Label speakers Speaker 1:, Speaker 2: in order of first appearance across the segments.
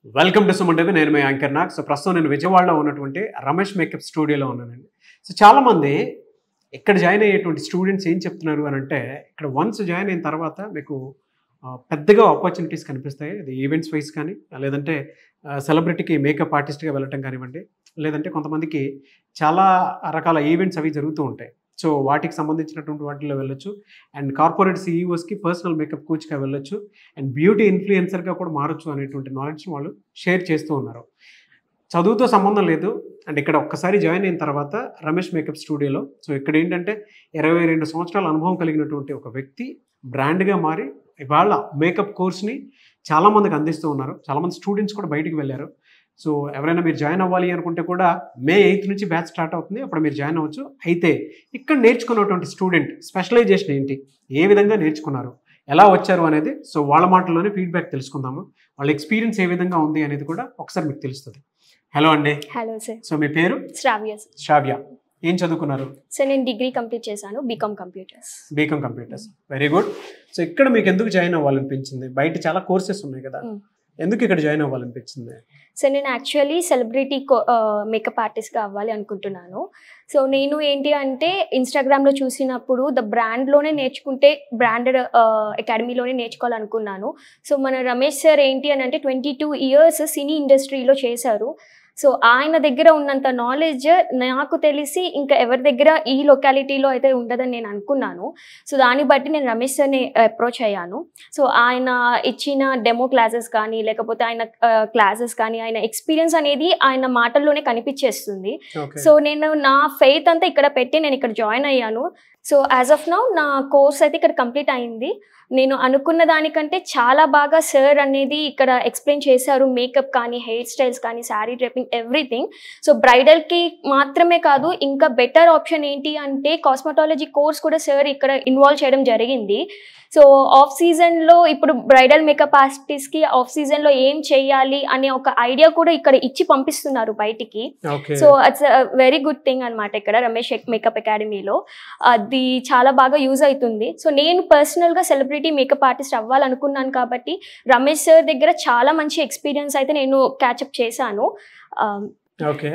Speaker 1: Welcome to Suman TV. నేను మీ anchor Nag. So ప్రస్తుతం నేను విజయవాడలో ఉన్నటువంటి రమేష్ మేకప్ స్టూడియోలో ఉన్నానండి. సో చాలామంది ఇక్కడ జాయిన్ అయ్యేటువంటి స్టూడెంట్స్ ఏం చెప్తున్నారు అని అంటే, ఇక్కడ వన్స్ జాయిన్ అయిన తర్వాత మీకు పెద్దగా ఆపర్చునిటీస్ కనిపిస్తాయి. అది ఈవెంట్స్ వైజ్ కానీ, లేదంటే సెలబ్రిటీకి మేకప్ ఆర్టిస్ట్గా వెళ్ళటం కానివ్వండి, లేదంటే కొంతమందికి చాలా రకాల ఈవెంట్స్ అవి జరుగుతూ ఉంటాయి. సో వాటికి సంబంధించినటువంటి వాటిలో వెళ్ళొచ్చు. అండ్ కార్పొరేట్ సీఈఓస్కి పర్సనల్ మేకప్ కోచ్గా వెళ్ళొచ్చు. అండ్ బ్యూటీ ఇన్ఫ్లుయెన్సర్గా కూడా మారచ్చు అనేటువంటి నాలెడ్జ్ వాళ్ళు షేర్ చేస్తూ ఉన్నారు. చదువుతో సంబంధం లేదు. అండ్ ఇక్కడ ఒక్కసారి జాయిన్ అయిన తర్వాత రమేష్ మేకప్ స్టూడియోలో, సో ఇక్కడ ఏంటంటే 22 సంవత్సరాల అనుభవం కలిగినటువంటి ఒక వ్యక్తి బ్రాండ్గా మారి ఇవాళ మేకప్ కోర్స్ని చాలామందికి అందిస్తూ ఉన్నారు. చాలామంది స్టూడెంట్స్ కూడా బయటికి వెళ్ళారు. సో ఎవరైనా మీరు జాయిన్ అవ్వాలి అనుకుంటే కూడా May 8 నుంచి బ్యాచ్ స్టార్ట్ అవుతుంది. అప్పుడు మీరు జాయిన్ అవ్వచ్చు. అయితే ఇక్కడ నేర్చుకున్నటువంటి స్టూడెంట్ స్పెషలైజేషన్ ఏంటి, ఏ విధంగా నేర్చుకున్నారు, ఎలా వచ్చారు అనేది సో వాళ్ళ మాటల్లోనే ఫీడ్బ్యాక్ తెలుసుకుందాము. వాళ్ళ ఎక్స్పీరియన్స్ ఏ విధంగా ఉంది అనేది కూడా ఒకసారి మీకు తెలుస్తుంది. హలో అండి.
Speaker 2: Hello sir.
Speaker 1: సో మీ పేరు?
Speaker 2: శ్రావ్య.
Speaker 1: శ్రావ్య. ఏం చదువుకున్నారు?
Speaker 2: సార్ నేను డిగ్రీ కంప్లీట్ చేశాను, BCom computers.
Speaker 1: BCom computers, very good. So ఇక్కడ మీకు ఎందుకు జాయిన్ అవ్వాలనిపించింది? బయట చాలా కోర్సెస్ ఉన్నాయి కదా, ఎందుకు ఇక్కడ జాయిన్ అవ్వాలనిపించింది?
Speaker 2: సార్ నేను యాక్చువల్లీ సెలబ్రిటీ మేకప్ ఆర్టిస్ట్గా అవ్వాలి అనుకుంటున్నాను. సో నేను ఏంటి అంటే ఇన్స్టాగ్రామ్లో చూసినప్పుడు ద బ్రాండ్లోనే నేర్చుకుంటే బ్రాండెడ్ అకాడమీలోనే నేర్చుకోవాలనుకున్నాను. సో మన రమేష్ సార్ ఏంటి అని అంటే 22 years సినీ ఇండస్ట్రీలో చేశారు. సో ఆయన దగ్గర ఉన్నంత నాలెడ్జ్ నాకు తెలిసి ఇంకా ఎవరి దగ్గర ఈ లొకాలిటీలో అయితే ఉండదని నేను అనుకున్నాను. సో దాన్ని బట్టి నేను రమేష్ సార్ని అప్రోచ్ అయ్యాను. సో ఆయన ఇచ్చిన డెమో క్లాసెస్ కానీ, లేకపోతే ఆయన క్లాసెస్ కానీ, ఆయన ఎక్స్పీరియన్స్ అనేది ఆయన మాటల్లోనే కనిపించేస్తుంది. సో నేను నా ఫెయిత్ అంతా ఇక్కడ పెట్టి నేను ఇక్కడ జాయిన్ అయ్యాను. సో యాజ్ ఆఫ్ నౌ నా కోర్స్ అయితే ఇక్కడ కంప్లీట్ అయింది. నేను అనుకున్న దానికంటే చాలా బాగా సార్ అనేది ఇక్కడ ఎక్స్ప్లెయిన్ చేశారు. మేకప్ కానీ, హెయిర్ స్టైల్స్ కానీ, శారీ డ్రెపింగ్, ఎవ్రీథింగ్. సో బ్రైడల్కి మాత్రమే కాదు, ఇంకా బెటర్ ఆప్షన్ ఏంటి అంటే కాస్మెటాలజీ కోర్స్ కూడా సార్ ఇక్కడ ఇన్వాల్వ్ చేయడం జరిగింది. సో ఆఫ్ సీజన్లో ఇప్పుడు బ్రైడల్ మేకప్ ఆర్టిస్ట్కి ఆఫ్ సీజన్లో ఏం చేయాలి అనే ఒక ఐడియా కూడా ఇక్కడ ఇచ్చి పంపిస్తున్నారు బయటికి. So it's very good thing అనమాట ఇక్కడ రమేష్ మేకప్ అకాడమీలో. అది చాలా బాగా యూజ్ అవుతుంది. సో నేను పర్సనల్గా సెలబ్రిటీ మేకప్ ఆర్టిస్ట్ అవ్వాలనుకున్నాను కాబట్టి రమేష్ సార్ దగ్గర చాలా మంచి ఎక్స్పీరియన్స్ అయితే నేను క్యాచప్ చేశాను.
Speaker 1: ఓకే,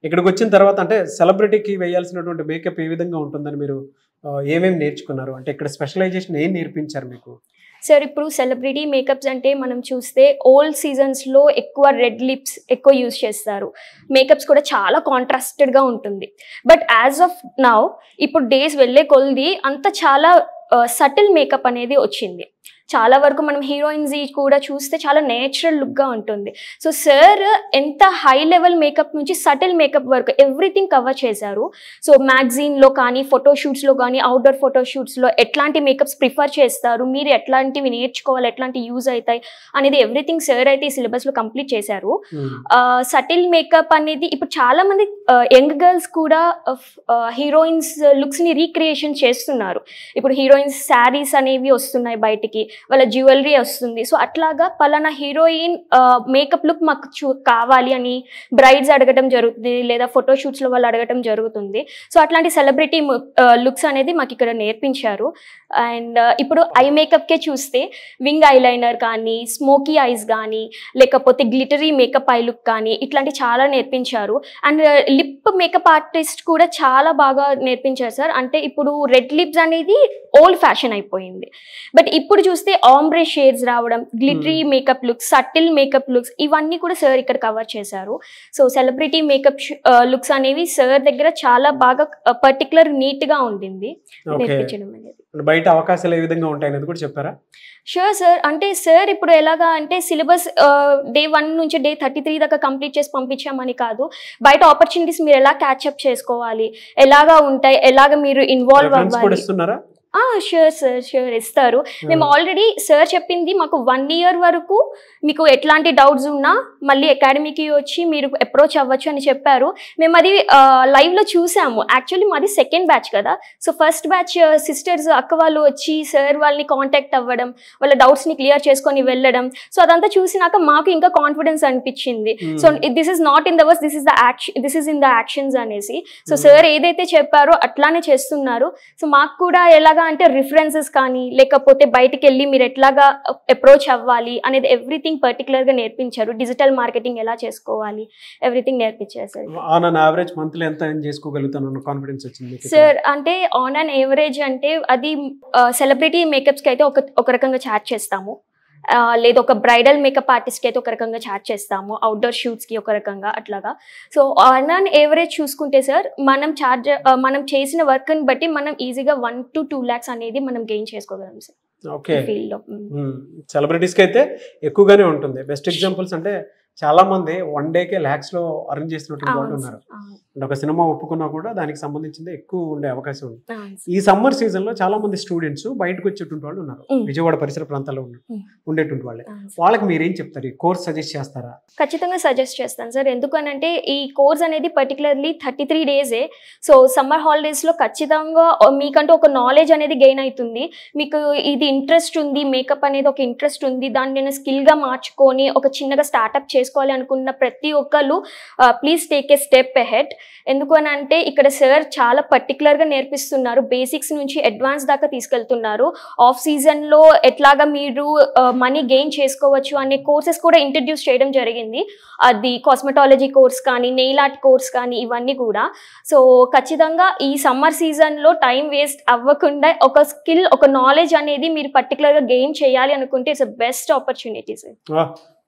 Speaker 1: ఇక్కడికి వచ్చిన తర్వాత అంటే సెలబ్రిటీకి వేయాల్సినటువంటి మేకప్ ఏ విధంగా ఉంటుందని మీరు ఏమేమి నేర్చుకున్నారు? అంటే ఇక్కడ స్పెషలైజేషన్ ఏం నేర్పించారు మీకు?
Speaker 2: సార్ ఇప్పుడు సెలబ్రిటీ మేకప్స్ అంటే మనం చూస్తే ఓల్డ్ సీజన్స్లో ఎక్కువ రెడ్ లిప్స్ ఎక్కువ యూజ్ చేస్తారు. మేకప్స్ కూడా చాలా కాంట్రాస్టెడ్గా ఉంటుంది. బట్ యాజ్ ఆఫ్ నౌ ఇప్పుడు డేస్ వెళ్ళే కొలది అంత చాలా సటిల్ మేకప్ అనేది వచ్చింది. చాలా వరకు మనం హీరోయిన్స్ కూడా చూస్తే చాలా నేచురల్ లుక్గా ఉంటుంది. సో సార్ ఎంత హై లెవెల్ మేకప్ నుంచి సటిల్ మేకప్ వరకు ఎవ్రీథింగ్ కవర్ చేశారు. సో మ్యాగజైన్లో కానీ, ఫోటోషూట్స్లో కానీ, అవుట్డోర్ ఫోటోషూట్స్లో ఎట్లాంటి మేకప్స్ ప్రిఫర్ చేస్తారు, మీరు ఎట్లాంటివి నేర్చుకోవాలి, ఎట్లాంటి యూజ్ అవుతాయి అనేది ఎవ్రీథింగ్ సార్ అయితే ఈ సిలబస్లో కంప్లీట్ చేశారు. సటిల్ మేకప్ అనేది ఇప్పుడు చాలా మంది యంగ్ గర్ల్స్ కూడా హీరోయిన్స్ లుక్స్ని రీక్రియేషన్ చేస్తున్నారు. ఇప్పుడు హీరోయిన్స్ శారీస్ అనేవి వస్తున్నాయి బయటికి, వాళ్ళ జ్యువెలరీ వస్తుంది. సో అట్లాగా పలానా హీరోయిన్ మేకప్ లుక్ మాకు కావాలి అని బ్రైడ్స్ అడగటం జరుగుతుంది, లేదా ఫోటోషూట్స్లో వాళ్ళు అడగటం జరుగుతుంది. సో అట్లాంటి సెలబ్రిటీ లుక్స్ అనేది మాకు ఇక్కడ నేర్పించారు. అండ్ ఇప్పుడు ఐ మేకప్కే చూస్తే వింగ్ ఐలైనర్ కానీ, స్మోకీ ఐస్ కానీ, లేకపోతే గ్లిటరీ మేకప్ ఐ లుక్ కానీ ఇట్లాంటి చాలా నేర్పించారు. అండ్ లిప్ మేకప్ ఆర్టిస్ట్ కూడా చాలా బాగా నేర్పించారు సార్. అంటే ఇప్పుడు రెడ్ లిప్స్ అనేది ఓల్డ్ ఫ్యాషన్ అయిపోయింది. బట్ ఇప్పుడు చూస్తే ఆంబ్రే షేడ్స్ రావడం, glittery makeup looks, subtle makeup looks ఇవన్నీ కూడా సార్ ఇక్కడ కవర్ చేశారు. సో సెలబ్రిటీ మేకప్ లుక్స్ అనేవి సార్ దగ్గర చాలా బాగా పర్టికులర్ నీట్గా ఉండింది నేర్పించడం అనేది.
Speaker 1: బయట అవకాశాలు ఏ విధంగా ఉంటాయి అనేది కూడా చెప్పారా?
Speaker 2: Sure sir. అంటే సార్ ఇప్పుడు ఎలాగా అంటే సిలబస్ Day 1 నుంచి Day 33 దాకా కంప్లీట్ చేసి పంపించామని కాదు, బయట ఆపర్చునిటీస్ మీరు ఎలా క్యాచ్అప్ చేసుకోవాలి, ఎలాగా ఉంటాయి, ఎలాగ మీరు ఇన్వాల్వ్ అవ్వాలి. షూర్ సార్, షూర్ ఇస్తారు. మేము ఆల్రెడీ సార్ చెప్పింది మాకు 1 year వరకు మీకు ఎట్లాంటి డౌట్స్ ఉన్నా మళ్ళీ అకాడమీకి వచ్చి మీరు అప్రోచ్ అవ్వచ్చు అని చెప్పారు. మేము అది లైవ్లో చూసాము. యాక్చువల్లీ మాది సెకండ్ బ్యాచ్ కదా. సో ఫస్ట్ బ్యాచ్ సిస్టర్స్ అక్క వాళ్ళు వచ్చి సార్ వాళ్ళని కాంటాక్ట్ అవ్వడం, వాళ్ళ డౌట్స్ని క్లియర్ చేసుకొని వెళ్ళడం. సో అదంతా చూసినాక మాకు ఇంకా కాన్ఫిడెన్స్ అనిపించింది. So this is not in the words, this is in the actions అనేసి. సో సార్ ఏదైతే చెప్పారో అట్లానే చేస్తున్నారు. సో మాకు కూడా ఎలాగా ఎట్లాగా అంటే రిఫరెన్సెస్ కానీ లేకపోతే బయటికి వెళ్ళి మీరు ఎట్లాగా అప్రోచ్ అవ్వాలి అనేది ఎవ్రీథింగ్ పర్టికులర్గా నేర్పించారు. డిజిటల్ మార్కెటింగ్ ఎలా చేసుకోవాలి ఎవ్రీథింగ్ నేర్పించారు sir.
Speaker 1: On an average monthly ఎంత ఎర్న్ చేసుకోగలుగుతాను కాన్ఫిడెన్స్ వచ్చింది
Speaker 2: సార్? అంటే ఆన్ అన్ యావరేజ్ అంటే అది సెలబ్రిటీ మేకప్స్కి అయితే ఒక రకంగా ఛార్జ్ చేస్తాము, లేదా ఒక బ్రైడల్ మేకప్ ఆర్టిస్ట్కి అయితే ఒక రకంగా ఛార్జ్ చేస్తాము, అవుట్డోర్ షూట్స్కి ఒక రకంగా అట్లాగా. సో ఆన్ అన్ యావరేజ్ చూసుకుంటే సార్ మనం చేసిన వర్క్ని బట్టి మనం ఈజీగా 1 to 2 lakhs అనేది మనం గెయిన్ చేసుకోగలం సార్.
Speaker 1: ఓకే,
Speaker 2: ఫీల్డ్లో
Speaker 1: సెలబ్రిటీస్కి అయితే ఎక్కువగానే ఉంటుంది. బెస్ట్ ఎగ్జాంపుల్స్ అంటే చాలా మంది 1 dayకే lakhsలో అర్న్ చేసినటువంటి వాళ్ళు ఉన్నారు. అంటే ఒక సినిమా ఒప్పుకున్నా కూడా దానికి సంబంధించింది ఎక్కువ ఉండే అవకాశం ఉంది. ఈ సమ్మర్ సీజన్ లో చాలా మంది స్టూడెంట్స్ బయటకు వచ్చేటువంటి వాళ్ళు ఉన్నారు, విజయవాడ పరిసర ప్రాంతాల్లో ఉండేటువంటి వాళ్ళే. వాళ్ళకి మీరేం చెప్తారు? ఈ కోర్స్ సజెస్ట్ చేస్తారా?
Speaker 2: ఖచ్చితంగా సజెస్ట్ చేస్తాను సార్. ఎందుకనంటే ఈ కోర్స్ అనేది పర్టికులర్లీ 33 days. సో సమ్మర్ హాలిడేస్లో ఖచ్చితంగా మీకంటూ ఒక నాలెడ్జ్ అనేది గెయిన్ అవుతుంది. మీకు ఇది ఇంట్రెస్ట్ ఉంది, మేకప్ అనేది ఒక ఇంట్రెస్ట్ ఉంది, దాన్ని నేను స్కిల్గా మార్చుకొని ఒక చిన్నగా స్టార్ట్అప్ చేసుకోవాలి అనుకున్న ప్రతి ఒక్కరు please take a step ahead. ఎందుకు అని అంటే ఇక్కడ సార్ చాలా పర్టికులర్గా నేర్పిస్తున్నారు, బేసిక్స్ నుంచి అడ్వాన్స్ దాకా తీసుకెళ్తున్నారు. ఆఫ్ సీజన్లో ఎట్లాగా మీరు మనీ గెయిన్ చేసుకోవచ్చు అనే కోర్సెస్ కూడా ఇంట్రడ్యూస్ చేయడం జరిగింది. అది కాస్మెటాలజీ కోర్స్ కానీ, నెయిల్ ఆర్ట్ కోర్స్ కానీ, ఇవన్నీ కూడా. సో ఖచ్చితంగా ఈ సమ్మర్ సీజన్లో టైం వేస్ట్ అవ్వకుండా ఒక స్కిల్, ఒక నాలెడ్జ్ అనేది మీరు పర్టికులర్గా గెయిన్ చేయాలి అనుకుంటే it's best opportunity sir.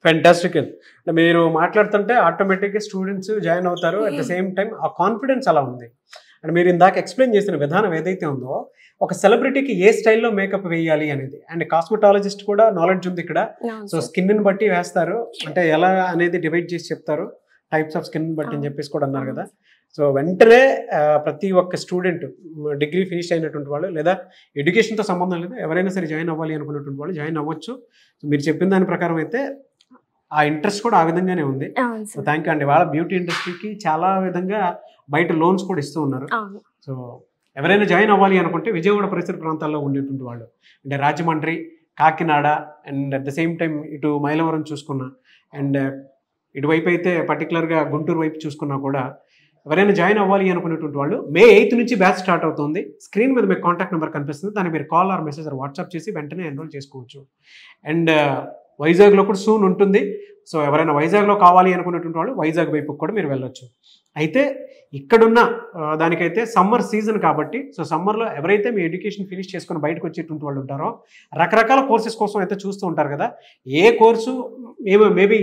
Speaker 1: Fantastic. మీరు మాట్లాడుతుంటే ఆటోమేటిక్గా స్టూడెంట్స్ జాయిన్ అవుతారు. అట్ ద సేమ్ టైం ఆ కాన్ఫిడెన్స్ అలా ఉంది. అండ్ మీరు ఇందాక ఎక్స్ప్లెయిన్ చేసిన విధానం ఏదైతే ఉందో, ఒక సెలబ్రిటీకి ఏ స్టైల్లో మేకప్ వేయాలి అనేది, అండ్ కాస్మెటాలజిస్ట్ కూడా నాలెడ్జ్ ఉంది ఇక్కడ. సో స్కిన్ని బట్టి వేస్తారు, అంటే ఎలా అనేది డివైడ్ చేసి చెప్తారు, టైప్స్ ఆఫ్ స్కిన్ బట్టి అని చెప్పేసి కూడా అన్నారు కదా. సో వెంటనే ప్రతి ఒక్క స్టూడెంట్, డిగ్రీ ఫినిష్ అయినటువంటి వాళ్ళు లేదా ఎడ్యుకేషన్తో సంబంధం లేదు, ఎవరైనా సరే జాయిన్ అవ్వాలి అనుకున్నటువంటి వాళ్ళు జాయిన్ అవ్వచ్చు. సో మీరు చెప్పిన దాని ప్రకారం అయితే ఆ ఇంట్రెస్ట్ కూడా ఆ విధంగానే ఉంది. సో థ్యాంక్ యూ అండి. వాళ్ళ బ్యూటీ ఇండస్ట్రీకి చాలా విధంగా బయట లోన్స్ కూడా ఇస్తూ ఉన్నారు. సో ఎవరైనా జాయిన్ అవ్వాలి అనుకుంటే విజయవాడ పరిసర ప్రాంతాల్లో ఉండేటువంటి వాళ్ళు, అంటే Rajahmundry, Kakinada, and at the same time ఇటు మైలవరం చూసుకున్నా, అండ్ ఇటువైపు అయితే పర్టికులర్గా గుంటూరు వైపు చూసుకున్నా కూడా ఎవరైనా జాయిన్ అవ్వాలి అనుకునేటువంటి వాళ్ళు May 8th నుంచి బ్యాచ్ స్టార్ట్ అవుతుంది. స్క్రీన్ మీద మీకు కాంటాక్ట్ నెంబర్ కనిపిస్తుంది, దాన్ని మీరు call or message or WhatsApp చేసి వెంటనే ఎన్రోల్ చేసుకోవచ్చు. అండ్ వైజాగ్లో కూడా సూన్ ఉంటుంది. సో ఎవరైనా వైజాగ్లో కావాలి అనుకునేటువంటి వాళ్ళు వైజాగ్ వైపుకి కూడా మీరు వెళ్ళొచ్చు. అయితే ఇక్కడున్న దానికైతే సమ్మర్ సీజన్ కాబట్టి, సో సమ్మర్లో ఎవరైతే మీ ఎడ్యుకేషన్ ఫినిష్ చేసుకొని బయటకు వచ్చేటువంటి వాళ్ళు ఉంటారో రకరకాల కోర్సెస్ కోసం అయితే చూస్తూ ఉంటారు కదా. ఏ కోర్సు మేబీ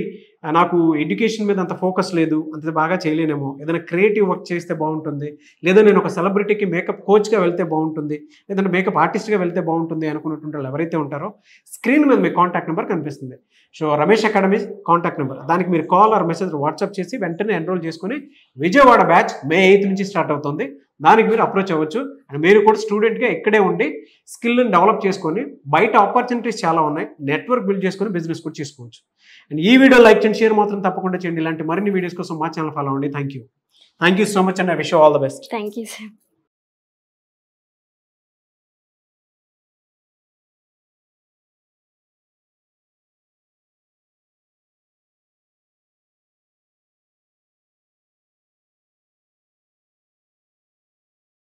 Speaker 1: నాకు ఎడ్యుకేషన్ మీద అంత ఫోకస్ లేదు, అంత బాగా చేయలేనేమో, ఏదైనా క్రియేటివ్ వర్క్ చేస్తే బాగుంటుంది, లేదా నేను ఒక సెలబ్రిటీకి మేకప్ కోచ్గా వెళ్తే బాగుంటుంది, లేదంటే మేకప్ ఆర్టిస్ట్గా వెళ్తే బాగుంటుంది అనుకున్నటువంటి వాళ్ళు ఎవరైతే ఉంటారో స్క్రీన్ మీద మీ కాంటాక్ట్ నెంబర్ కనిపిస్తుంది. So Ramesh academy contact number, దానికి మీరు కాల్ ఆర్ మెసేజ్ వాట్సాప్ చేసి వెంటనే ఎన్రోల్ చేసుకుని విజయవాడ బ్యాచ్ May 8th నుంచి స్టార్ట్ అవుతుంది, దానికి మీరు అప్రోచ్ అవ్వచ్చు. అండ్ మీరు కూడా స్టూడెంట్గా ఇక్కడే ఉండి స్కిల్ని డెవలప్ చేసుకొని బయట ఆపర్చునిటీస్ చాలా ఉన్నాయి, నెట్వర్క్ బిల్డ్ చేసుకొని బిజినెస్ కూడా చేసుకోవచ్చు. అండ్ ఈ వీడియో లైక్ చేయండి, షేర్ మాత్రం తప్పకుండా చేయండి. ఇలాంటి మరిన్ని వీడియోస్ కోసం మా ఛానల్ ఫాలో అవ్వండి. Thank you so much and I wish you all the best.
Speaker 2: Thank you sir.